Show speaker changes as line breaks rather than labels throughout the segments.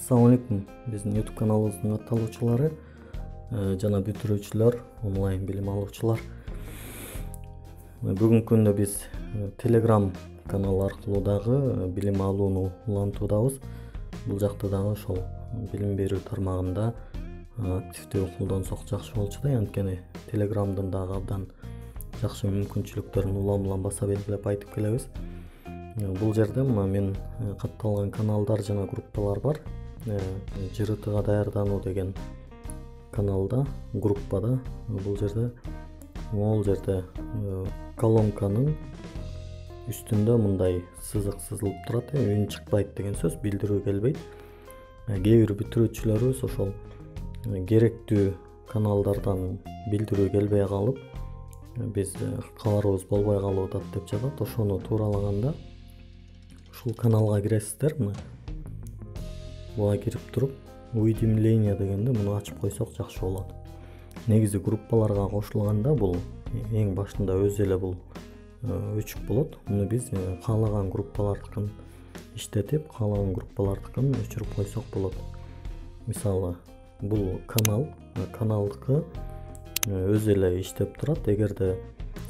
Assalamu алейкум. Биздин YouTube каналыбыздын катталуучулары жана бүтүрүүчүлөр, онлайн билим алуучулар. Бүгүнкү күндө биз Telegram канал аркылуу дагы билим алууну улантуудабыз. Бул жакта дагы ошол билим берүү тармагында активдүү колдонсок жакшы болчу да, анткени Telegramдын дагы абдан жакшы мүмкүнчүлүктөрүн улам баса белгилеп айтып келебиз. Бул жерде мына мен катталган каналдар жана группалар бар. ЖРТга даярдануу деген каналда, группада бул жерде колонканын үстүндө мындай сызык сызылып турат, үн чыкпайт деген сөз, билдирүү келбейт. Кээ бир бүтүрүүчүлөрүбүз ошол керектүү каналдардан билдирүү келбей калып, биз кабарыбыз болбой калып атат деп жатат. Ошону тууралаганда ушул каналга киресиздер, мына буга кирип туруп уведомление дегенде муну ачып койсок жакшы болот. Негизи группаларга кошулганда бул эң башында өз эле бул өчүк болот. Муну биз каалаган группалардыкын иштетип, каалаган группалардыкын өчүрүп койсок болот. Мисалы, бул каналдыкы өз эле иштеп турат. Эгерде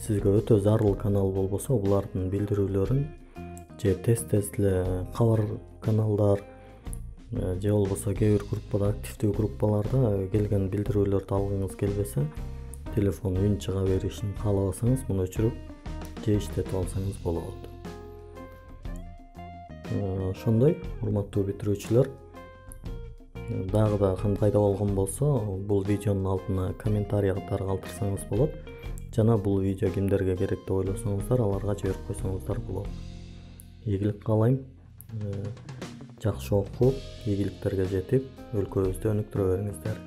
сизге өтө зарыл канал болбосо, булардын билдирүүлөрүн же тез эле кабар каналдар же болбосо кээ бир группада, активдүү группаларда келген билдирүүлөрдү алгыңыз келбесе, телефон үн чыга беришин каалабасаңыз, муну өчүрүп же иштетип алсаңыз болот. Ошондой, урматтуу бүтүрүүчүлөр, дагы да кандай пайда болгон болсо, бул видеонун алтына комментарий катары калтырсаңыз болот. Жана бул видео кимдерге керек деп ойлосоңуздар, аларга жиберип койсоңуздар болот. Ийгилик каалайм. Жакшы окуп, ийгиликтерге жетип, өлкөбүздү өнүктүрө бериңиздер.